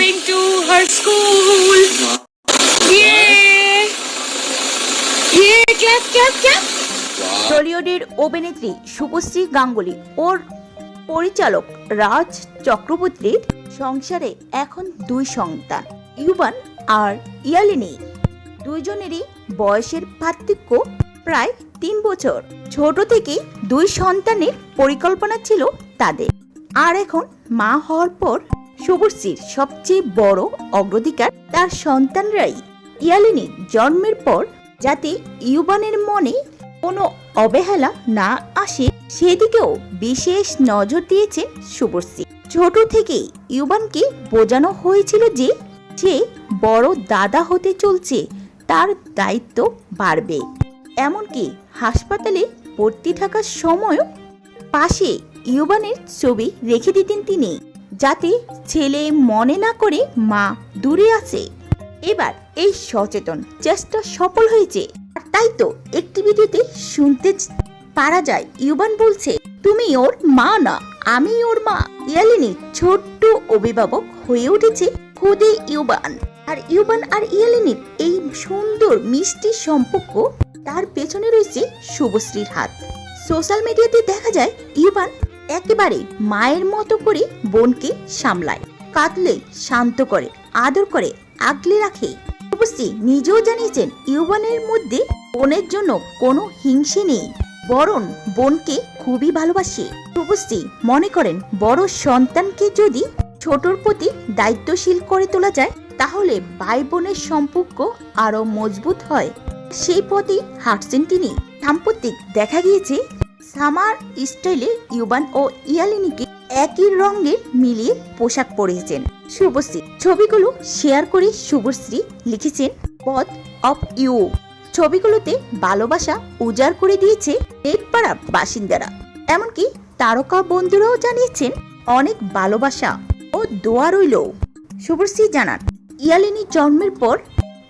going to her school. Yay! Yay! Clap, clap, clap. টলিউডের অভিনেত্রী শুভশ্রী গাঙ্গুলি ওর পরিচালক রাজ চক্রবর্তীর সংসারে এখন 2 সন্তান, ইউবান আর ইয়ালিনী। দুইজনেরই বয়সের পার্থক্য প্রায় 3 বছর। ছোট থেকে 2 সন্তানের পরিকল্পনা ছিল তাদের। আর এখন মা হওয়ার পর শুভশ্রীর সবচেয়ে বড় অগ্রাধিকার তার সন্তানরাই। ইয়ালিনীর জন্মের পর যাতে ইউবানের মনে কোনো অবহেলা না আসে সেদিকেও বিশেষ নজর দিয়েছে শুভশ্রী। ছোট থেকেই ইউবানকে বোঝানো হয়েছিল যে সে বড় দাদা হতে চলছে, তার দায়িত্ব বাড়বে। এমনকি হাসপাতালে ভর্তি থাকার সময়ও পাশে ইউবানের ছবি রেখে দিতেন তিনি, যাতে ছেলে মনে না করে মা দূরে আছে। এবার এই সচেতন চেষ্টা সফল হয়েছে। আর তাই তো একটি ভিডিওতে শুনতে পারা যায় ইউবান বলছে, তুমি ওর মা না, আমি ওর মা। ইয়ালিনী ছোট্ট অভিভাবক হয়ে উঠেছে খুদে ইউবান। আর ইউবান আর ইয়ালিনীর এই সুন্দর মিষ্টি সম্পর্ক, তার পেছনে রয়েছে শুভশ্রীর হাত। সোশ্যাল মিডিয়াতে দেখা যায় ইউবান একেবারে মায়ের মতো করে বোনকে সামলায়, কাঁদলে শান্ত করে, আদর করে, আগলে রাখে। শুভশ্রী নিজেও জানিয়েছেন ইউবানের মধ্যে বোনের জন্য কোনো হিংসে নেই, বরং বোনকে খুবই ভালোবাসে। শুভশ্রী মনে করেন বড় সন্তানকে যদি ছোটর প্রতি দায়িত্বশীল করে তোলা যায় তাহলে ভাই বোনের সম্পর্ক আরো মজবুত হয়। সেই পথে হাঁটছেন তিনি। সাম্প্রতিক দেখা গিয়েছে সামার স্টাইলে ইউবান ও ইয়ালিনীকে একই রঙের মিলিয়ে পোশাক পরেছেন শুভশ্রী। ছবিগুলো শেয়ার করে শুভশ্রী লিখেছেন, বথ অফ ইউ। ছবিগুলোতে ভালোবাসা উজাড় করে দিয়েছে নেটপাড়া বাসিন্দারা। এমনকি তারকা বন্ধুরাও জানিয়েছেন অনেক ভালোবাসা ও দোয়া রইল। শুভশ্রী জানান, ইয়ালিনী জন্মের পর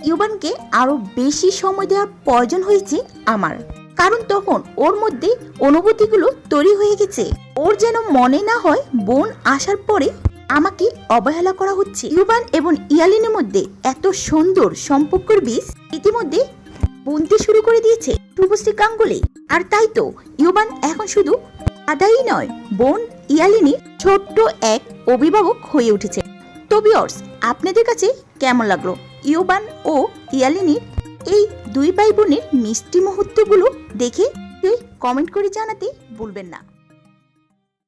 ইউবানকে আরো বেশি সময় দেওয়ার প্রয়োজন হয়েছে আমার, কারণ তখন ওর মধ্যে অনুভূতিগুলো তৈরি হয়ে গেছে। ওর যেন মনে না হয় বোন আসার পরে আমাকে অবহেলা করা হচ্ছে। ইউবান এবং ইয়ালিনীর মধ্যে এত সুন্দর সম্পর্কের বীজ ইতিমধ্যে বুনতে শুরু করে দিয়েছে শুভশ্রী গাঙ্গুলি। আর তাই তো ইউবান এখন শুধু দাদাই নয়, বোন ইয়ালিনীর ছোট্ট এক অভিভাবক হয়ে উঠেছে। তো ভিউয়ার্স, আপনাদের কাছে কেমন লাগলো ইউবান ও ইয়ালিনীর এই 2 ভাই বোনের মিষ্টি মুহূর্তগুলো দেখে কমেন্ট করে জানাতে ভুলবেন না।